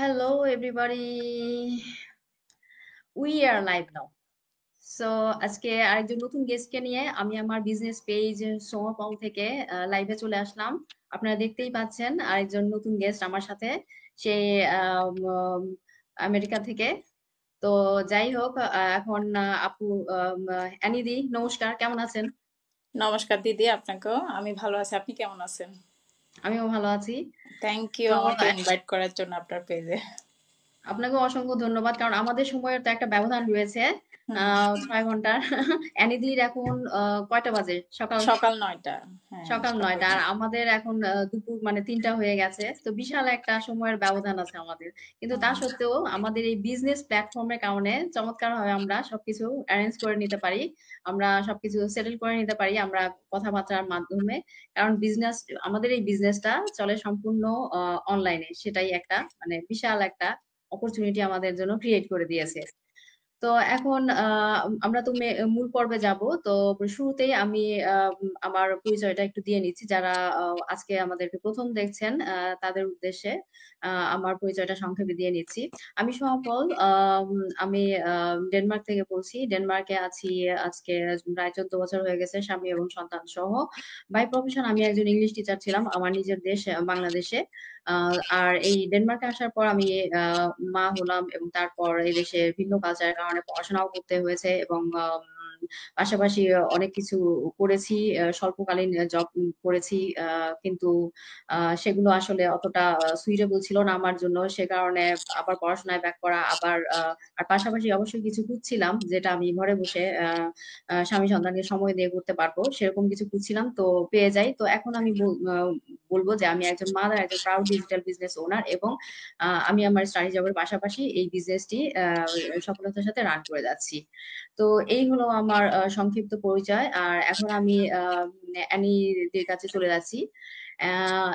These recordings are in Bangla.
Hello, everybody. We are live now. So আজকে আরেকজন নতুন গেস্টকে নিয়ে আমি আমার বিজনেস পেজ সোমাপল থেকে লাইভে চলে আসলাম। আপনারা দেখতেই পাচ্ছেন আরেকজন নতুন গেস্ট আমার সাথে, সে আম, আম, আমেরিকা থেকে। তো যাই হোক, এখন আপু, অ্যানিদি, নমস্কার, কেমন আছেন? নমস্কার দিদি, আপনাকেও। আমি ভালো আছি, আপনি কেমন আছেন? আমিও ভালো আছি। থ্যাংক ইউ তো আমাকে ইনভাইট করার জন্য আপনার পেজে। আপনাকে অসংখ্য ধন্যবাদ, কারণ আমাদের সময়ের তো একটা ব্যবধান রয়েছে, হুম। 6 ঘন্টার। অ্যানিদির এখন কয়টা বাজে? সকাল সকাল 9টা। হ্যাঁ, সকাল সকাল 9টা, আর 9টা। আমাদের এখন দুপুর মানে 3টা হয়ে গেছে। তো বিশাল একটা সময়ের ব্যবধান আছে আমাদের। কিন্তু তা হুম। সত্ত্বেও আমাদের এই বিজনেস প্ল্যাটফর্মের কারণে চমৎকার ভাবে আমরা সবকিছু অ্যারেঞ্জ করে নিতে পারি, আমরা সবকিছু সেটেল করে নিতে পারি আমরা কথাবার্তার মাধ্যমে। কারণ বিজনেস, আমাদের এই বিজনেসটা চলে সম্পূর্ণ অনলাইনে, সেটাই একটা মানে বিশাল একটা অপরচুনিটি আমাদের জন্য ক্রিয়েট করে দিয়েছে। তো এখন আমরা তো মূল পর্বে যাব। তো শুরুতেই আমি আমার পরিচয়টা একটু দিয়ে নিচ্ছি, যারা আজকে আমাদেরকে প্রথম দেখছেন তাদের উদ্দেশ্যে আমার পরিচয়টা সংক্ষেপে দিয়ে নিচ্ছি। আমি সফল, আমি ডেনমার্ক থেকে বলছি। ডেনমার্কে আছি আজকে প্রায় 14 বছর হয়ে গেছে, স্বামী এবং সন্তান সহ। বাই প্রফেশন আমি একজন ইংলিশ টিচার ছিলাম আমার নিজের দেশ বাংলাদেশে। আর এই ডেনমার্কে আসার পর আমি মা হলাম, এবং তারপর এই দেশে ভিন্ন কালচারের কারণে পড়াশোনাও করতে হয়েছে, এবং পাশাপাশি অনেক কিছু করেছি, স্বল্পকালীন জব করেছি, কিন্তু সেগুলো আসলে অতটা সুইটেবল ছিল না আমার জন্য। সে কারণে আবার পড়াশোনায় ব্যাক করা, আবার আর পাশাপাশি অবশ্যই কিছু খুঁজছিলাম যেটা আমি ঘরে বসে স্বামী সন্তানকে সময় দিয়ে করতে পারবো, সেরকম কিছু খুঁজছিলাম, তো পেয়ে যাই। তো এখন আমি বলবো যে আমি একজন মাদার, একজন প্রাউড ডিজিটাল বিজনেস ওনার, এবং আমি আমার স্টাডি জবের পাশাপাশি এই বিজনেসটি সফলতার সাথে রান করে যাচ্ছি। তো এই হলো আমার সংক্ষিপ্ত পরিচয়। আর এখন আমি অ্যানিদের কাছে চলে যাচ্ছি।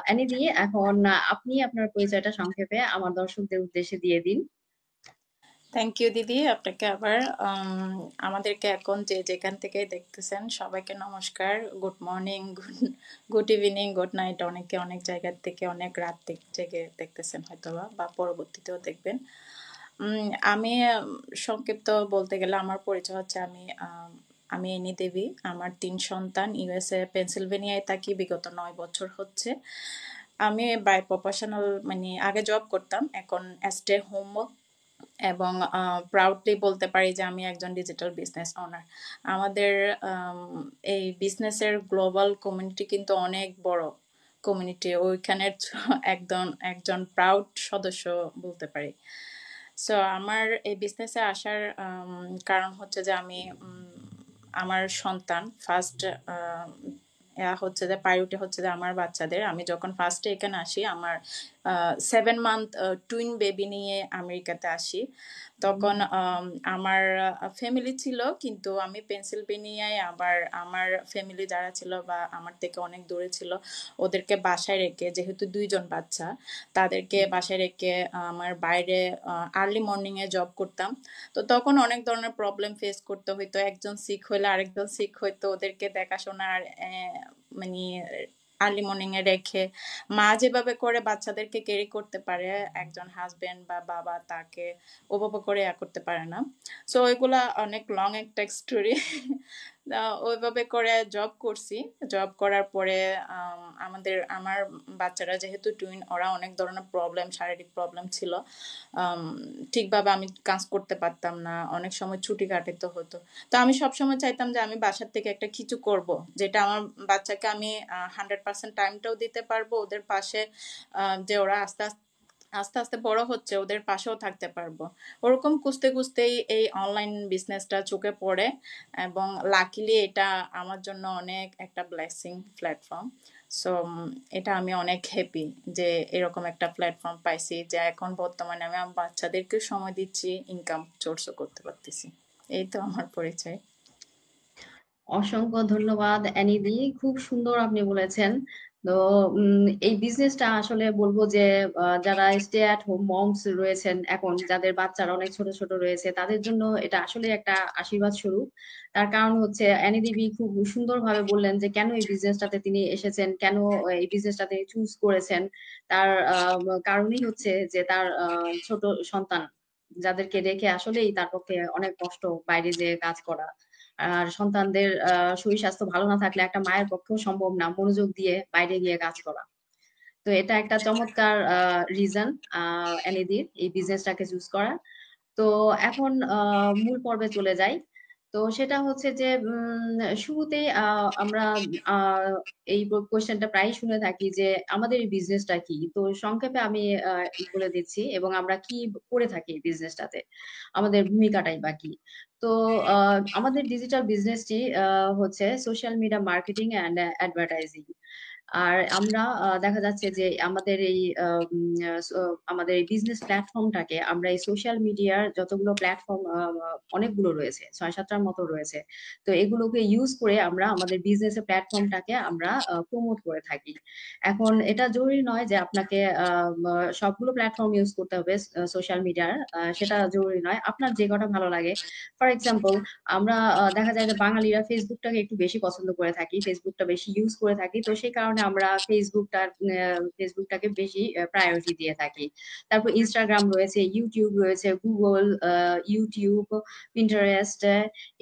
অ্যানি দি, এখন আপনি আপনার পরিচয়টা সংক্ষেপে আমার দর্শকদের উদ্দেশ্যে দিয়ে দিন। থ্যাংক ইউ দিদি, আপনাকে আবার। আমাদেরকে এখন যে যেখান থেকে দেখতেছেন সবাইকে নমস্কার, good morning, good evening, good night. অনেকে অনেক জায়গার থেকে অনেক রাত জেগে দেখতেছেন হয়তোবা, বা পরবর্তীতেও দেখবেন। আমি সংক্ষিপ্ত বলতে গেলে আমার পরিচয় হচ্ছে, আমি এনি দেবী। আমার 3 সন্তান, ইউএসএ পেনসিলভেনিয়ায় থাকি, বিগত 9 বছর হচ্ছে। আমি বাই প্রফেশনাল, মানে আগে জব করতাম, এখন স্টে হোম, এবং প্রাউডলি বলতে পারি যে আমি একজন ডিজিটাল বিজনেস ওনার। আমাদের এই বিজনেসের গ্লোবাল কমিউনিটি কিন্তু অনেক বড় কমিউনিটি, ওইখানের একজন প্রাউড সদস্য বলতে পারি। সো আমার এই বিজনেসে আসার কারণ হচ্ছে যে আমি আমার সন্তান ফার্স্ট হচ্ছে যে প্রায়োরিটি হচ্ছে যে আমার বাচ্চাদের। আমি যখন ফার্স্টে এখানে আসি, আমার 7 মান্থ টুইন বেবি নিয়ে আমেরিকাতে আসি, তখন আমার ফ্যামিলি ছিল, কিন্তু আমি পেনসিলভেনিয়ায় আবার আমার ফ্যামিলি যারা ছিল বা আমার থেকে অনেক দূরে ছিল, ওদেরকে বাসায় রেখে, যেহেতু 2জন বাচ্চা, তাদেরকে বাসায় রেখে আমার বাইরে আর্লি মর্নিংয়ে জব করতাম। তো তখন অনেক ধরনের প্রবলেম ফেস করতে হইতো, একজন সিক হইলে আরেকজন সিক হইতো, ওদেরকে দেখাশোনার মানে আর্লি মর্নিং এ রেখে, মা যেভাবে করে বাচ্চাদেরকে ক্যারি করতে পারে, একজন হাজবেন্ড বা বাবা তাকে ওভাবে করে করতে পারে না। সো ওইগুলা অনেক লং একটা স্টোরি। ওইভাবে করে জব করছি। জব করার পরে আমার বাচ্চারা যেহেতু টুইন, ওরা অনেক ধরনের প্রবলেম, শারীরিক প্রবলেম ছিল। ঠিকভাবে আমি কাজ করতে পারতাম না, অনেক সময় ছুটি কাটাতে হতো। তো আমি সবসময় চাইতাম যে আমি বাসার থেকে একটা কিছু করব, যেটা আমার বাচ্চাকে আমি 100% টাইমটাও দিতে পারবো, ওদের পাশে যে ওরা আস্তে আস্তে আস্তে আস্তে বড় হচ্ছে, ওদের পাশেও থাকতে পারবো। ওরকম খুঁজতে খুঁজতেই এই অনলাইন বিজনেসটা চোখে পড়ে, এবং লাকিলি এটা আমার জন্য অনেক একটা ব্লেসিং প্ল্যাটফর্ম। সো এটা আমি অনেক হ্যাপি যে এরকম একটা প্ল্যাটফর্ম পাইছি, যে এখন বর্তমানে আমি আমার বাচ্চাদেরকে সময় দিচ্ছি, ইনকাম সোর্সও করতে পারতেছি। এই তো আমার পরিচয়। অসংখ্য ধন্যবাদ অ্যানিদি, খুব সুন্দর আপনি বলেছেন। তো এই বিজনেসটা আসলে বলবো যে যারা স্টে অ্যাট হোম মমস রয়েছেন এখন, যাদের বাচ্চারা অনেক ছোট ছোট রয়েছে, তাদের জন্য এটা আসলে একটা আশীর্বাদ স্বরূপ। তার কারণ হচ্ছে অ্যানি দিবি খুব সুন্দরভাবে বললেন যে কেন এই বিজনেসটাতে তিনি এসেছেন, কেন এই বিজনেসটাতে চুজ করেছেন। তার কারণই হচ্ছে যে তার ছোট সন্তান যাদেরকে রেখে আসলেই তার পক্ষে অনেক কষ্ট বাইরে যেয়ে কাজ করা। আর সন্তানদের শরীর স্বাস্থ্য ভালো না থাকলে একটা মায়ের পক্ষেও সম্ভব না মনোযোগ দিয়ে বাইরে গিয়ে কাজ করা। তো এটা একটা চমৎকার রিজন এনএডির এই বিজনেসটাকে চুজ করা। তো এখন মূল পর্বে চলে যাই। তো সেটা হচ্ছে যে শুরুতেই আমরা আহ, এই কোয়েশ্চেনটা প্রায়ই শুনে থাকি যে আমাদের এই বিজনেসটা কি। তো সংক্ষেপে আমি বলে দিচ্ছি এবং আমরা কি করে থাকি এই বিজনেসটাতে, আমাদের ভূমিকাটাই বা কি। তো আমাদের ডিজিটাল বিজনেসটি হচ্ছে social media marketing and advertising. আর আমরা দেখা যাচ্ছে যে আমাদের এই আমাদের এই বিজনেস প্ল্যাটফর্মটাকে আমরা এই সোশ্যাল মিডিয়ার যতগুলো প্ল্যাটফর্ম, অনেকগুলো রয়েছে, 6-7টার মতো রয়েছে। তো এগুলোকে ইউজ করে আমরা আমাদের বিজনেসের প্ল্যাটফর্মটাকে আমরা প্রমোট করে থাকি। এখন এটা জরুরি নয় যে আপনাকে সবগুলো প্ল্যাটফর্ম ইউজ করতে হবে সোশ্যাল মিডিয়ার, সেটা জরুরি নয়, আপনার যে কটা ভালো লাগে। ফর এক্সাম্পল, আমরা দেখা যায় যে বাঙালিরা ফেসবুকটাকে একটু বেশি পছন্দ করে থাকি, ফেসবুকটা বেশি ইউজ করে থাকি। তো সেই কারণে আমরা ফেসবুকটাকে বেশি প্রায়োরিটি দিয়ে থাকি। তারপর ইনস্টাগ্রাম রয়েছে, ইউটিউব রয়েছে, গুগল, ইউটিউব, পিন্টারেস্ট,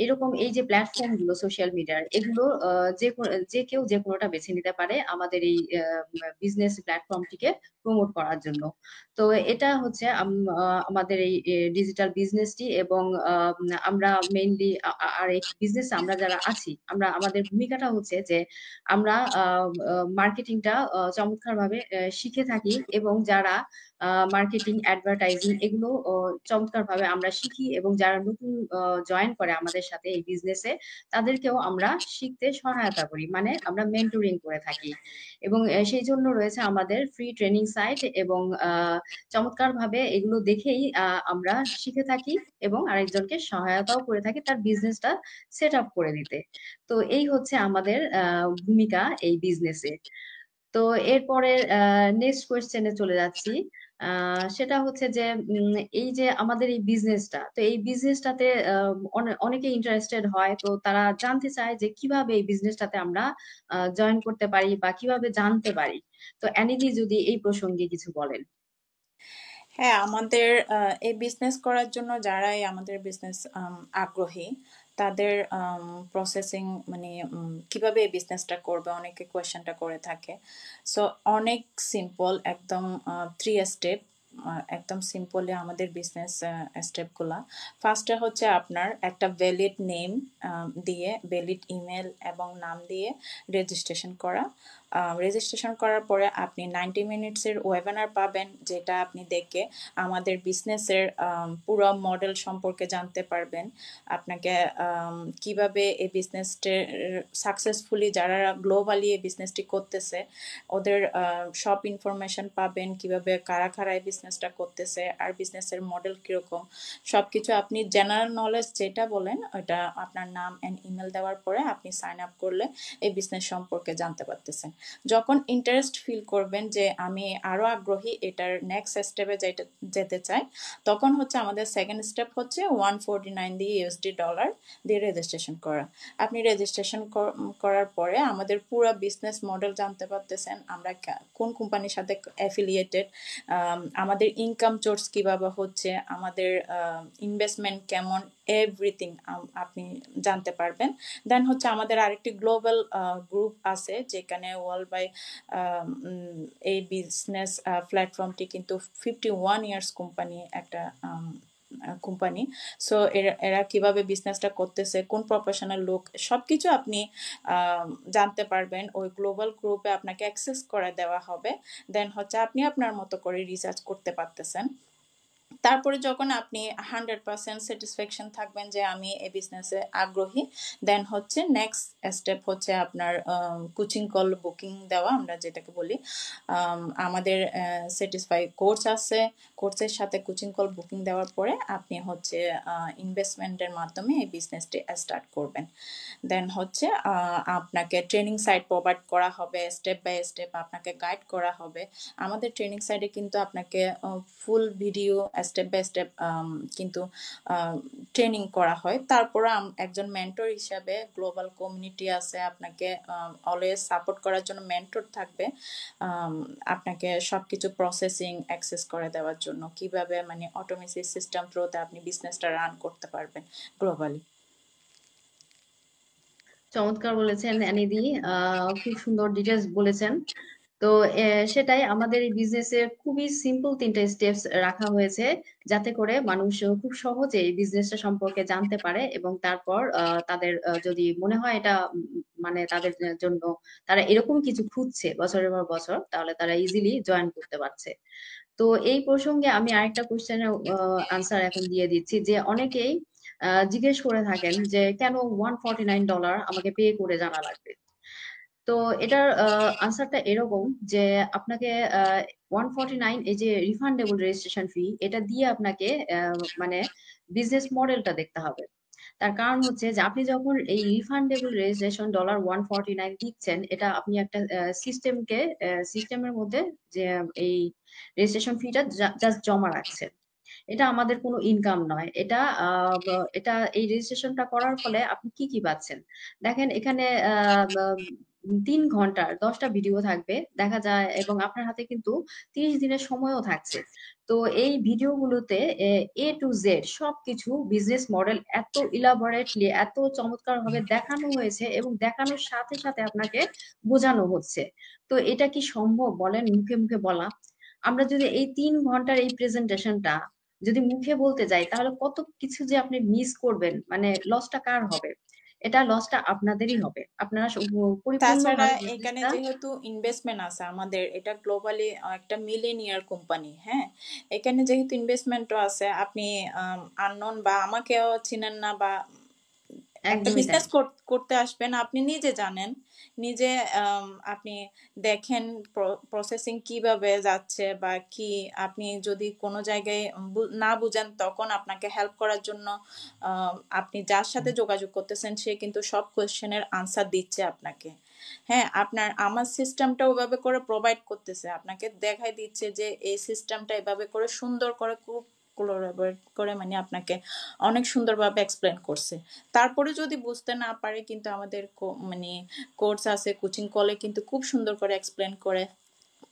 এরকম এই যে প্ল্যাটফর্ম গুলো সোশ্যাল মিডিয়ার, এগুলো যে কেউ যে কোনোটা বেছে নিতে পারে আমাদের এই বিজনেস প্ল্যাটফর্মটিকে প্রমোট করার জন্য। তো এটা হচ্ছে আমাদের এই ডিজিটাল বিজনেসটি। এবং আমরা মেইনলি, আর এই বিজনেস আমরা যারা আছি, আমরা আমাদের ভূমিকাটা হচ্ছে যে আমরা মার্কেটিংটা চমৎকার ভাবে শিখে থাকি। এবং যারা মার্কেটিং, অ্যাডভার্টাইজিং এগুলো চমৎকার ভাবে আমরা শিখি, এবং যারা নতুন জয়েন করে আমাদের সাথে এই বিজনেসে, তাদেরকেও আমরা শিখতে সহায়তা করি, মানে আমরা মেন্টরিং করে থাকি। এবং সেই জন্য রয়েছে আমাদের ফ্রি ট্রেনিং সাইট। এবং চমৎকার ভাবে এগুলো দেখেই আমরা শিখে থাকি এবং আরেকজনকে সহায়তাও করে থাকি তার বিজনেসটা সেট আপ করে দিতে। তো এই হচ্ছে আমাদের ভূমিকা এই বিজনেসে। তো এরপরে নেক্সট কোয়েশ্চেনে চলে যাচ্ছি। সেটা হচ্ছে যে এই যে আমাদের এই বিজনেসটা, তো এই বিজনেসটাতে অনেকে ইন্টারেস্টেড হয়, তো তারা জানতে চায় যে কিভাবে এই বিজনেসটাতে আমরা জয়েন করতে পারি বা কিভাবে জানতে পারি। তো অ্যানিদি যদি এই প্রসঙ্গে কিছু বলেন। হ্যাঁ, আমাদের এই বিজনেস করার জন্য যারাই আমাদের বিজনেস আগ্রহী, তাদের প্রসেসিং মানে কিভাবে এই বিজনেসটা করবে, অনেকে কোয়েশ্চেনটা করে থাকে। সো অনেক সিম্পল, একদম 3 স্টেপ, একদম সিম্পলি আমাদের বিজনেস স্টেপগুলা। ফার্স্টে হচ্ছে আপনার একটা ভ্যালিড নেম দিয়ে, ভ্যালিড ইমেল এবং নাম দিয়ে রেজিস্ট্রেশন করা। রেজিস্ট্রেশন করার পরে আপনি 90 মিনিটসের ওয়েবিনার পাবেন, যেটা আপনি দেখে আমাদের বিজনেসের পুরো মডেল সম্পর্কে জানতে পারবেন। আপনাকে কিভাবে এই বিজনেসটা সাকসেসফুলি যারা গ্লোবালি এই বিজনেসটি করতেছে ওদের সব ইনফরমেশন পাবেন, কিভাবে কারা কারা এই বিজনেসটা করতেছে আর বিজনেসের মডেল কিরকম, সবকিছু আপনি জেনারেল নলেজ যেটা বলেন ওটা আপনার নাম অ্যান্ড ইমেল দেওয়ার পরে আপনি সাইন আপ করলে এই বিজনেস সম্পর্কে জানতে পারতেছেন। যখন ইন্টারেস্ট ফিল করবেন যে আমি আরো আগ্রহী, এটার নেক্সট স্টেপে যেতে চাই, তখন হচ্ছে আমাদের সেকেন্ড স্টেপ হচ্ছে 149 দিয়ে USD দিয়ে রেজিস্ট্রেশন করা। আপনি রেজিস্ট্রেশন করার পরে আমাদের পুরো বিজনেস মডেল জানতে পারতেছেন, আমরা কোন কোম্পানির সাথে অ্যাফিলিয়েটেড, আমাদের ইনকাম সোর্স কিভাবে হচ্ছে, আমাদের ইনভেস্টমেন্ট কেমন, এভরিথিং আপনি জানতে পারবেন। দেন হচ্ছে আমাদের আরেকটি গ্লোবাল গ্রুপ আছে, যেখানে ওয়ার্ল্ড বাই এই বিজনেস প্ল্যাটফর্মটি কিন্তু 51 ইয়ার্স কোম্পানি, একটা কোম্পানি। সো এরা এরা কিভাবে বিজনেসটা করতেছে, কোন প্রফেশনাল লোক, সবকিছু আপনি জানতে পারবেন। ওই গ্লোবাল গ্রুপে আপনাকে অ্যাক্সেস করে দেওয়া হবে। দেন হচ্ছে আপনি আপনার মতো করে রিসার্চ করতে পারতেছেন। তারপরে যখন আপনি 100% স্যাটিসফ্যাকশন থাকবেন যে আমি এই বিজনেসে আগ্রহী, দেন হচ্ছে নেক্সট স্টেপ হচ্ছে আপনার কোচিং কল বুকিং দেওয়া, আমরা যেটাকে বলি। আমাদের স্যাটিসফাই কোর্স আছে, কোর্সের সাথে কোচিং কল বুকিং দেওয়ার পরে আপনি হচ্ছে ইনভেস্টমেন্টের মাধ্যমে এই বিজনেসটি স্টার্ট করবেন। দেন হচ্ছে আপনাকে ট্রেনিং সাইট প্রোভাইড করা হবে, স্টেপ বাই স্টেপ আপনাকে গাইড করা হবে। আমাদের ট্রেনিং সাইটে কিন্তু আপনাকে full video step by step কিন্তু ট্রেনিং করা হয়। তারপরে একজন মেন্টর হিসাবে গ্লোবাল কমিউনিটি আছে, আপনাকে অলওয়েজ সাপোর্ট করার জন্য মেন্টর থাকবে, আপনাকে সবকিছু প্রসেসিং অ্যাক্সেস করে দেওয়ার জন্য, কিভাবে মানে অটোমেটিক সিস্টেম থ্রুতে আপনি বিজনেসটা রান করতে পারবেন গ্লোবালি। চমৎকার বলেছেন অ্যানিদি, খুব সুন্দর ডিটেলস বলেছেন। তো সেটাই আমাদের এই বিজনেসে খুবই সিম্পল 3টে স্টেপস রাখা হয়েছে, যাতে করে মানুষ খুব সহজে এই বিজনেসটা সম্পর্কে জানতে পারে এবং তারপর তাদের যদি মনে হয় এটা মানে তাদের জন্য তারা এরকম কিছু খুঁজছে বছরের পর বছর, তাহলে তারা ইজিলি জয়েন করতে পারছে। তো এই প্রসঙ্গে আমি আরেকটা কোশ্চেনের আনসার এখন দিয়ে দিচ্ছি, যে অনেকেই জিজ্ঞেস করে থাকেন যে কেন $149 আমাকে পে করে জানা লাগবে। তো এটার আনসারটা এরকম যে আপনাকে 149 এই যে রিফান্ডেবল রেজিস্ট্রেশন ফি, এটা দিয়ে আপনাকে মানে বিজনেস মডেলটা দেখতে হবে। তার কারণ হচ্ছে যে আপনি যখন এই রিফান্ডেবল রেজিস্ট্রেশন $149 দিচ্ছেন, এটা আপনি একটা সিস্টেমের মধ্যে যে এই রেজিস্ট্রেশন ফিটা জাস্ট জমা রাখছেন। এটা আমাদের কোনো ইনকাম নয়। এটা এই রেজিস্ট্রেশনটা করার ফলে আপনি কি কি পাচ্ছেন দেখেন এখানে। 3 ঘন্টার 10টা ভিডিও থাকবে দেখা যায়, এবং আপনার হাতে কিন্তু 30 দিনের সময়ও থাকছে। তো এই ভিডিওগুলোতে A to Z সবকিছু বিজনেস মডেল এত ইলাবোরেটলি, এত চমৎকার ভাবে দেখানো হয়েছে, এবং দেখানোর সাথে সাথে আপনাকে বোঝানো হচ্ছে। তো এটা কি সম্ভব বলেন মুখে মুখে বলা? আমরা যদি এই 3 ঘন্টার এই প্রেজেন্টেশনটা যদি মুখে বলতে যাই, তাহলে কত কিছু যে আপনি মিস করবেন, মানে লসটা কার হবে? এটা লসটা আপনাদেরই হবে। আপনারা তাছাড়া পরিপূর্ণভাবে এখানে বিজনেসটা। যেহেতু ইনভেস্টমেন্ট আছে আমাদের, এটা গ্লোবালি একটা মিলেনিয়ার কোম্পানি, হ্যাঁ, এখানে যেহেতু ইনভেস্টমেন্টও আছে, আপনি আননোন বা আমাকেও চিনেন না, বা একটা একদমই তাই। বিজনেস করতে আসবেন, আপনি নিজে জানেন, নিজে আপনি দেখেন প্রসেসিং কিভাবে যাচ্ছে বা কি, আপনি যদি কোনো জায়গায় না বুঝেন তখন আপনাকে হেল্প করার জন্য আপনি যার সাথে যোগাযোগ করতেছেন সে কিন্তু সব কোয়েশ্চেনের আনসার দিচ্ছে আপনাকে। হ্যাঁ, আমার সিস্টেমটা ওইভাবে করে প্রোভাইড করতেছে, আপনাকে দেখাই দিচ্ছে যে এই সিস্টেমটা এভাবে করে সুন্দর করে খুব কোলাবোরেট করে মানে আপনাকে অনেক সুন্দরভাবে এক্সপ্লেন করছে। তারপরে যদি বুঝতে না পারে, কিন্তু আমাদের মানে কোর্স আছে, কোচিং কলে কিন্তু খুব সুন্দর করে এক্সপ্লেন করে।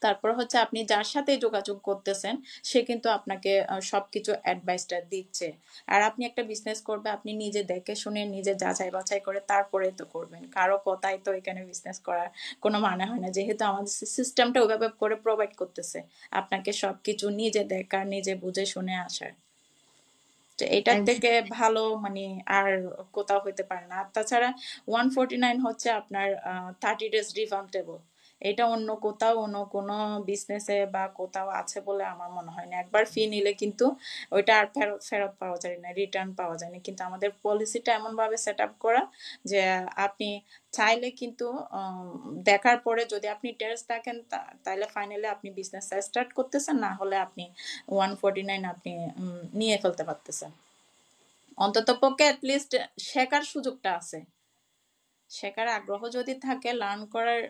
তারপর হচ্ছে আপনি যার সাথে যোগাযোগ করতেছেন সে কিন্তু আপনাকে সবকিছু অ্যাডভাইসটা দিচ্ছে। আর আপনি একটা বিজনেস করবে, আপনি নিজে দেখে শুনে নিজে যাচাই বাছাই করে তারপরে তো করবেন, কারো কথাই তো এখানে বিজনেস করার কোনো মানে হয় না, যেহেতু আমাদের সিস্টেমটা ওইভাবে করে প্রোভাইড করতেছে আপনাকে সবকিছু নিজে দেখার, নিজে বুঝে শুনে আসার। তো এটার একদম। থেকে ভালো মানে আর কোথাও হইতে পারে না। আর তাছাড়া 149 হচ্ছে আপনার 30 days রিফান্ডেবল। এটা অন্য কোথাও অন্য কোনো বিজনেসে বা কোথাও আছে বলে আমার মনে হয় না। একবার ফি নিলে কিন্তু ওইটা আর ফেরত ফেরত পাওয়া যায় না, রিটার্ন পাওয়া যায় না। কিন্তু আমাদের পলিসিটা এমনভাবে সেট আপ করা যে আপনি চাইলে কিন্তু দেখার পরে যদি আপনি ইন্টারেস্ট থাকেন তাহলে ফাইনালি আপনি বিজনেস স্টার্ট করতেছেন, না হলে আপনি 149 আপনি নিয়ে ফেলতে পারতেছেন। অন্তত পক্ষে অ্যাটলিস্ট শেখার সুযোগটা আছে, শেখার আগ্রহ যদি থাকে, লার্ন করার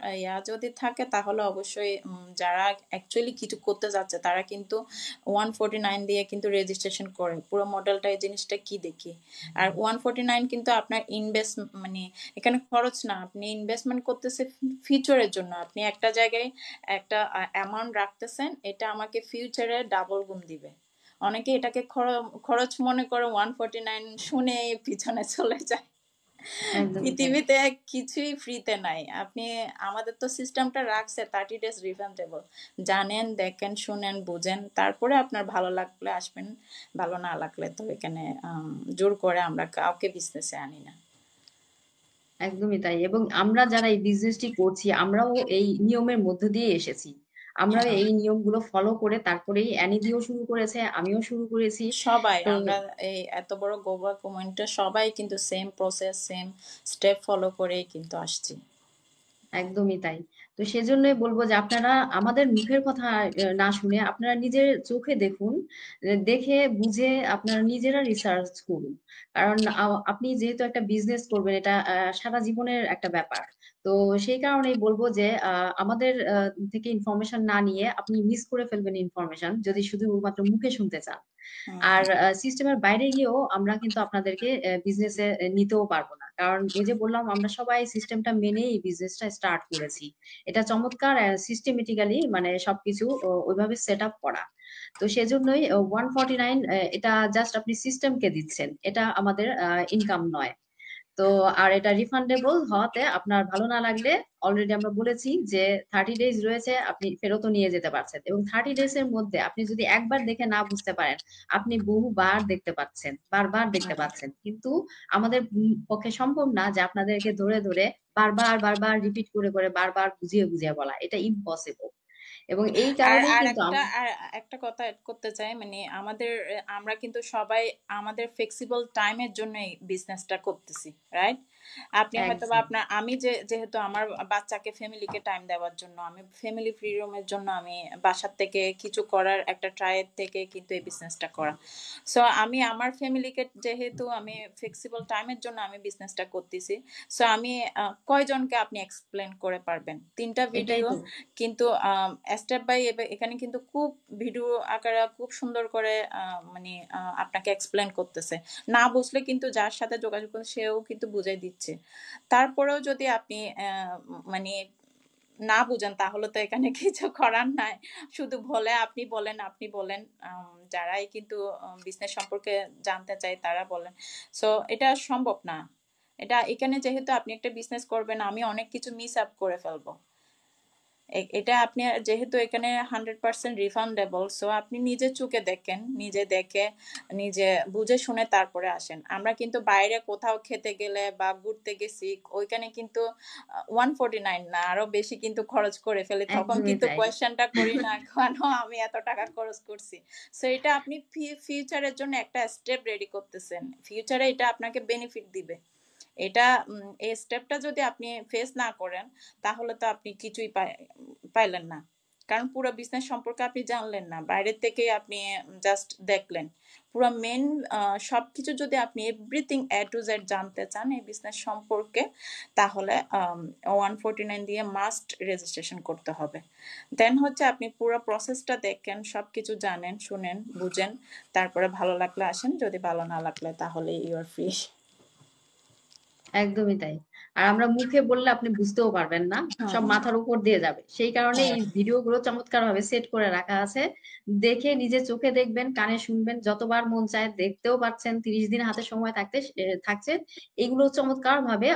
যদি থাকে, তাহলে অবশ্যই যারা অ্যাকচুয়ালি কিছু করতে যাচ্ছে তারা কিন্তু 149 দিয়ে কিন্তু রেজিস্ট্রেশন করে পুরো মডেলটা, এই জিনিসটা কি দেখি। আর 149 কিন্তু আপনার ইনভেস্ট মানে এখানে খরচ না, আপনি ইনভেস্টমেন্ট করতেছে ফিউচারের জন্য। আপনি একটা জায়গায় একটা অ্যামাউন্ট রাখতেছেন, এটা আমাকে ফিউচারে ডাবল গুণ দিবে। অনেকে এটাকে খরচ মনে করে 149 শুনে পিছনে চলে যায়। একদমই তাই। পৃথিবীতে কিছুই ফ্রিতে নাই। আপনি আমাদের তো সিস্টেমটা রাখছে 30 days রিফান্ডেবল। জানেন, দেখেন, শুনেন, বুঝেন, তারপরে আপনার ভালো লাগলে আসবেন, ভালো না লাগলে তো এখানে জোর করে আমরা কাউকে বিজনেসে আনি না। একদমই তাই। এবং আমরা যারা এই বিজনেসটি করছি, আমরাও এই নিয়মের মধ্য দিয়ে এসেছি। আমরা হ্যাঁ, এই নিয়মগুলো ফলো করে তারপরেই অ্যানি দিও শুরু করেছে, আমিও শুরু করেছি। সবাই তো আমরা এই এত বড় গ্লোবাল কমিউনিটি সবাই কিন্তু same process same step follow করেই কিন্তু আসছি। একদমই তাই। তো সেজন্যই বলব যে আপনারা আমাদের মুখের কথা না শুনে আপনারা নিজের চোখে দেখুন। দেখে বুঝে আপনারা নিজেরা রিসার্চ করুন। কারণ আপনি যেহেতু একটা বিজনেস করবেন এটা সারা জীবনের একটা ব্যাপার। তো সেই কারণেই বলব যে আমাদের থেকে ইনফরমেশন না নিয়ে আপনি মিস করে ফেলবেন ইনফরমেশন যদি শুধুমাত্র মুখে শুনতে চান। হুম, আর সিস্টেমের বাইরে গিয়েও আমরা কিন্তু আপনাদেরকে বিজনেসে নিতেও পারবো না। কারণ ওই যে বললাম আমরা সবাই সিস্টেমটা মেনেই এই বিজনেসটা স্টার্ট করেছি। এটা চমৎকার সিস্টেমেটিক্যালি মানে সবকিছু ওইভাবে সেট আপ করা। তো সেজন্যই 149 এটা জাস্ট আপনি সিস্টেমকে দিচ্ছেন। এটা আমাদের ইনকাম নয়। তো আর এটা রিফান্ডেবল হওয়াতে আপনার ভালো না লাগলে অলরেডি আমরা বলেছি যে 30 ডেজ রয়েছে, আপনি ফেরতও নিয়ে যেতে পারছেন এবং 30 ডেজ এর মধ্যে আপনি যদি একবার দেখে না বুঝতে পারেন আপনি বহুবার দেখতে পাচ্ছেন, বারবার দেখতে হুম। পাচ্ছেন, কিন্তু আমাদের পক্ষে সম্ভব না যে আপনাদেরকে ধরে ধরে বারবার বারবার রিপিট করে করে বারবার বুঝিয়ে বুঝিয়ে বলা, এটা ইম্পসিবল। এবং এই আর কারণেই আর কিন্তু একটা আর একটা কথা এড করতে চাই, মানে আমাদের আমরা কিন্তু সবাই আমাদের ফ্লেক্সিবল টাইমের জন্য এই বিজনেসটা করতেছি, রাইট? আপনি হয়তো বা একদম আপনার আমি যেহেতু আমার বাচ্চাকে ফ্যামিলিকে টাইম দেওয়ার জন্য আমি ফ্যামিলি ফ্রিডমের জন্য আমি বাসার থেকে কিছু করার একটা ট্রায়ের থেকে কিন্তু এই বিজনেসটা করা। সো আমি আমার ফ্যামিলিকে যেহেতু আমি ফ্লেক্সিবল টাইমের জন্য আমি বিজনেসটা করতেছি। সো আমি কয়জনকে আপনি এক্সপ্লেন করে পারবেন 3টা এটাই ভিডিও, তো। কিন্তু স্টেপ বাই এখানে কিন্তু খুব ভিডিও আকারে খুব সুন্দর করে মানে আপনাকে এক্সপ্লেন করতেছে। না বুঝলে কিন্তু যার সাথে যোগাযোগ করছে সেও কিন্তু বুঝাই দিচ্ছে। তারপরেও যদি আপনি মানে না বুঝেন তাহলে তো এখানে কিছু করার নাই। শুধু বলে আপনি বলেন, যারাই কিন্তু বিজনেস সম্পর্কে জানতে চায় তারা বলেন। সো এটা সম্ভব না। এটা এখানে যেহেতু আপনি একটা বিজনেস করবেন আমি অনেক কিছু মিস আপ করে ফেলবো। এটা আপনি যেহেতু এখানে 100% রিফান্ডেবল, সো আপনি নিজে চোখে দেখেন, নিজে দেখে নিজে বুঝে শুনে তারপরে আসেন। আমরা কিন্তু বাইরে কোথাও খেতে গেলে বা ঘুরতে গেছি ওইখানে কিন্তু 149 না আরো বেশি কিন্তু খরচ করে ফেলি, তখন একদমই কিন্তু তাই। কোয়েশ্চেনটা করি না কেন আমি এত টাকা খরচ করছি। সো এটা আপনি ফিউচারের জন্য একটা স্টেপ রেডি করতেছেন, ফিউচারে এটা আপনাকে বেনিফিট দিবে। এটা এই স্টেপটা যদি আপনি ফেস না করেন তাহলে তো আপনি কিছুই পাইলেন না। কারণ পুরো বিজনেস সম্পর্কে আপনি জানলেন না, বাইরের থেকে আপনি জাস্ট দেখলেন। পুরো মেন সবকিছু যদি আপনি এভরিথিং এ টু জেড জানতে চান এই বিজনেস সম্পর্কে, তাহলে 149 দিয়ে মাস্ট রেজিস্ট্রেশন করতে হবে। দেন হচ্ছে আপনি পুরো প্রসেসটা দেখেন, সবকিছু জানেন শুনেন বুঝেন, তারপরে ভালো লাগলে আসেন, যদি ভালো না লাগলে তাহলে ইউ আর ফ্রি। একদমই তাই। আর আমরা মুখে বললে আপনি বুঝতেও পারবেন না। সব হুম, মাথার উপর দিয়ে যাবে। সেই কারণে হ্যাঁ, এই ভিডিওগুলো চমৎকারভাবে সেট করে রাখা আছে। দেখে নিজে চোখে দেখবেন, কানে শুনবেন, যতবার মন চায় দেখতেও পাচ্ছেন। 30 দিন হাতে সময় থাকছে। এগুলো চমৎকারভাবে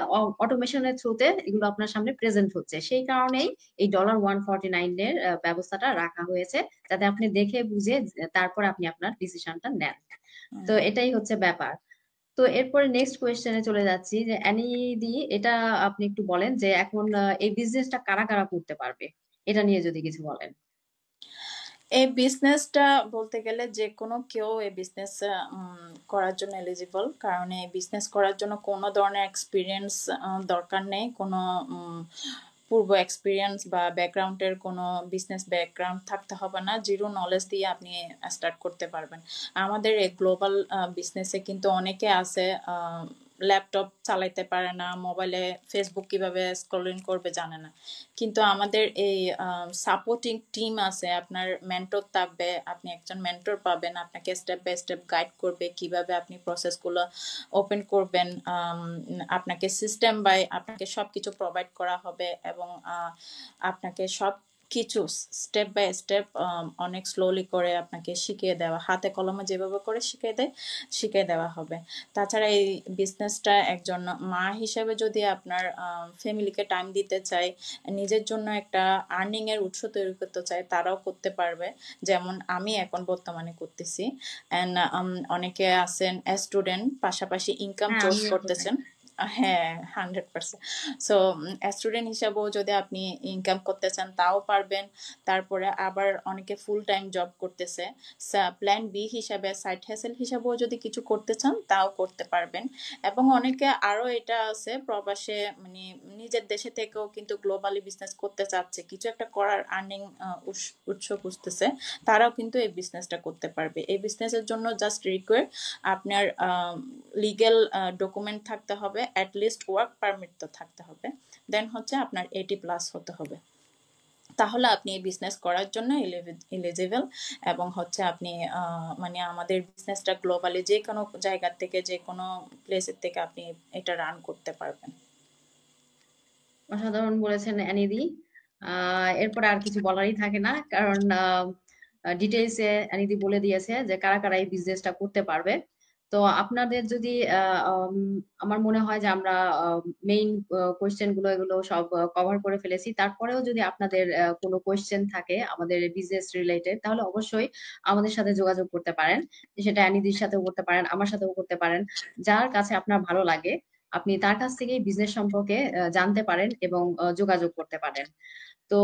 অটোমেশনের থ্রুতে এগুলো আপনার সামনে প্রেজেন্ট হচ্ছে। সেই কারণেই এই $149 এর ব্যবস্থাটা রাখা হয়েছে। যাতে আপনি দেখে বুঝে তারপর আপনি আপনার ডিসিশনটা নেন। তো হুম। এটাই হচ্ছে ব্যাপার। তো এরপরে নেক্সট কোয়েশ্চেনে চলে যাচ্ছি যে অ্যানি দি, এটা আপনি একটু বলেন যে এখন এই বিজনেসটা কারা কারা করতে পারবে, এটা নিয়ে যদি কিছু বলেন। এই বিজনেসটা বলতে গেলে যে কোনো কেউ এই বিজনেস করার জন্য এলিজিবল, কারণ এই বিজনেস করার জন্য কোনো ধরনের এক্সপিরিয়েন্স দরকার নেই, কোনো পূর্ব এক্সপিরিয়েন্স বা ব্যাকগ্রাউন্ডের কোনো বিজনেস ব্যাকগ্রাউন্ড থাকতে হবে না, জিরো নলেজ দিয়ে আপনি স্টার্ট করতে পারবেন। আমাদের এই গ্লোবাল বিজনেসে কিন্তু অনেকে আছে ল্যাপটপ চালাইতে পারে না, মোবাইলে ফেসবুক কিভাবে স্ক্রলিং করবে জানে না, কিন্তু আমাদের এই সাপোর্টিং টিম আছে, আপনার মেন্টর থাকবে, আপনি একজন মেন্টর পাবেন, আপনাকে স্টেপ বাই স্টেপ গাইড করবে কিভাবে আপনি প্রসেসগুলো ওপেন করবেন। আপনাকে সিস্টেম বাই আপনাকে সব কিছু প্রোভাইড করা হবে এবং আপনাকে সব কিছু স্টেপ বাই স্টেপ অনেক স্লোলি করে আপনাকে শিখিয়ে দেওয়া, হাতে কলমে যেভাবে করে শিখিয়ে দেওয়া হবে। তাছাড়া এই বিজনেসটা একজন মা হিসেবে যদি আপনার ফ্যামিলিকে টাইম দিতে চায়, নিজের জন্য একটা আর্নিং এর উৎস তৈরি করতে চায়, তারাও করতে পারবে। যেমন আমি এখন বর্তমানে করতেছি, অ্যান্ড অনেকে আছেন স্টুডেন্ট পাশাপাশি ইনকাম হ্যাঁ, সোর্স আমিও তো তাই। করতেছেন। হ্যাঁ, 100%। সো স্টুডেন্ট হিসাবেও যদি আপনি ইনকাম করতে চান তাও পারবেন। তারপরে আবার অনেকে ফুল টাইম জব করতেছে। প্ল্যান বি হিসাবে সাইড হ্যাসেল হিসাবেও যদি কিছু করতে চান তাও করতে পারবেন। এবং অনেকে আরো এটা আছে প্রবাসে মানে নিজের দেশে থেকেও কিন্তু গ্লোবালি বিজনেস করতে চাচ্ছে, কিছু একটা করার আর্নিং উৎস খুঁজতেছে, তারাও কিন্তু এই বিজনেসটা করতে পারবে। এই বিজনেসের জন্য জাস্ট রিকোয়ার আপনার লিগ্যাল ডকুমেন্ট থাকতে হবে, অ্যাটলিস্ট ওয়ার্ক পারমিট তো থাকতে হবে, দেন হচ্ছে আপনার 80+ হতে হবে। তাহলে আপনি এই বিজনেস করার জন্য এলিজিবল। এবং হচ্ছে আপনি মানে আমাদের বিজনেসটা গ্লোবালি যে কোনো জায়গা থেকে যে কোনো প্লেসের থেকে আপনি এটা রান করতে পারবেন। অসাধারণ বলেছেন অ্যানিদি। এরপরে আর কিছু বলারই থাকে না, কারণ ডিটেইলসে অ্যানিদি বলে দিয়েছে যে কারা কারা এই বিজনেসটা করতে পারবে। তো আপনাদের যদি আমার মনে হয় যে আমরা মেইন কোয়েশ্চেন গুলো এগুলো সব কভার করে ফেলেছি। তারপরেও যদি আপনাদের কোনো কোয়েশ্চেন থাকে আমাদের বিজনেস রিলেটেড, তাহলে অবশ্যই আমাদের সাথে যোগাযোগ করতে পারেন। সেটা অ্যানিদির সাথেও করতে পারেন, আমার সাথেও করতে পারেন। যার কাছে আপনার ভালো লাগে আপনি তার কাছ থেকেই বিজনেস সম্পর্কে জানতে পারেন এবং যোগাযোগ করতে পারেন। তো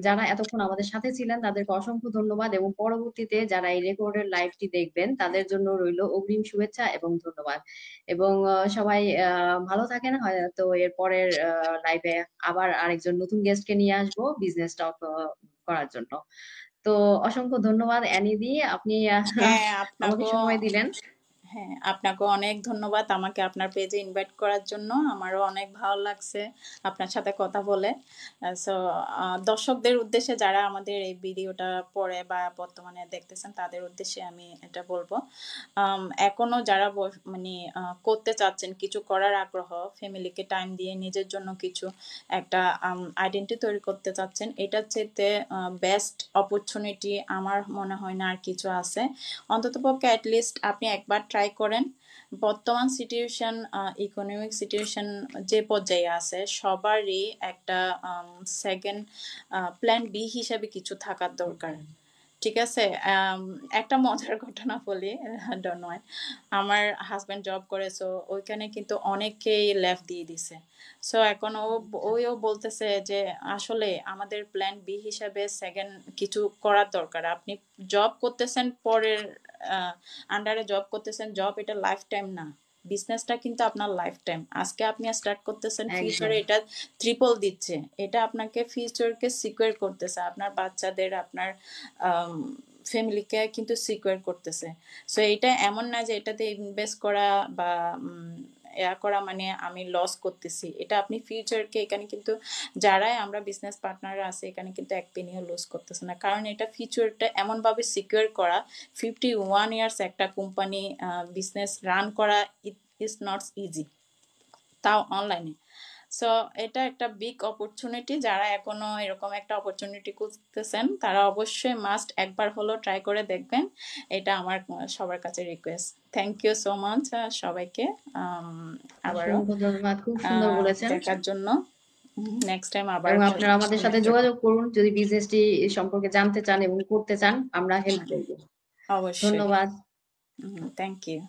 যারা এতক্ষণ আমাদের সাথে ছিলেন তাদেরকে অসংখ্য ধন্যবাদ, এবং পরবর্তীতে যারা এই রেকর্ডের লাইভটি দেখবেন তাদের জন্য রইল অগ্রিম শুভেচ্ছা এবং ধন্যবাদ। এবং সবাই ভালো থাকেন। হয়তো এর পরের লাইভে আবার আরেকজন নতুন গেস্টকে নিয়ে আসবো বিজনেস টক করার জন্য। তো অসংখ্য ধন্যবাদ অ্যানিদি, আপনি হ্যাঁ, আমাকে আপনাকেও। সময় দিলেন। হ্যাঁ, আপনাকেও অনেক ধন্যবাদ আমাকে আপনার পেজে ইনভাইট করার জন্য। আমারও অনেক ভালো লাগছে আপনার সাথে কথা বলে। সো দর্শকদের উদ্দেশ্যে যারা আমাদের এই ভিডিওটা পড়ে বা বর্তমানে দেখতেছেন তাদের উদ্দেশ্যে আমি এটা বলবো, এখনো যারা মানে করতে চাচ্ছেন, কিছু করার আগ্রহ, ফ্যামিলিকে টাইম দিয়ে নিজের জন্য কিছু একটা আইডেন্টি তৈরি করতে চাচ্ছেন, এটার চাইতে বেস্ট অপরচুনিটি আমার মনে হয় না আর কিছু আছে। অন্ততপক্ষে অ্যাটলিস্ট আপনি একবার ট্রাই করেন। বর্তমান সিচুয়েশন, ইকোনমিক সিচুয়েশন যে পর্যায়ে আছে, সবারই একটা সেকেন্ড প্ল্যান বি হিসাবে কিছু থাকার দরকার। ঠিক আছে? একটা মজার ঘটনা বলি, ডোন্ট মাইন্ড। আমার হাজব্যান্ড জব করে, সো ওইখানে কিন্তু অনেকেই লেফট দিয়ে দিছে। সো এখন ওইও বলতেছে যে আসলে আমাদের প্ল্যান বি হিসাবে সেকেন্ড কিছু করার দরকার। আপনি জব করতেছেন পরের আন্ডারে জব করতেছেন, জব এটা লাইফ টাইম না। বিজনেসটা কিন্তু আপনার লাইফ টাইম। আজকে আপনি স্টার্ট করতেছেন, একদম। ফিউচারে এটা ট্রিপল দিচ্ছে। এটা আপনাকে ফিউচারকে সিকিউর করতেছে, আপনার বাচ্চাদের, আপনার ফ্যামিলিকে কিন্তু সিকিউর করতেছে। সো এটা এমন না যে এটাতে ইনভেস্ট করা বা করা মানে আমি লস করতেছি। এটা আপনি ফিউচারকে এখানে কিন্তু যারাই আমরা বিজনেস পার্টনাররা আছে এখানে কিন্তু এক পেনিও লস করতেছে না, কারণ এটা ফিউচারটা এমনভাবে সিকিউর করা। 51 ইয়ার্স একটা কোম্পানি বিজনেস রান করা ইট ইজ নট ইজি, তাও অনলাইনে। সো এটা একটা বিগ অপরচুনিটি। যারা এখনো এরকম একটা অপরচুনিটি খুঁজতেছেন তারা অবশ্যই মাস্ট একবার হলো ট্রাই করে দেখবেন। এটা আমার সবার কাছে request. Thank you so much সবাইকে, আবারও অসংখ্য ধন্যবাদ, খুব সুন্দর বলেছেন। দেখার জন্য। নেক্সট টাইম আবার এবং আপনারা আমাদের সাথে connect হবো। যোগাযোগ করুন যদি বিজনেসটি সম্পর্কে জানতে চান এবং করতে চান, আমরা হেল্প করব। অবশ্যই। ধন্যবাদ। Thank you.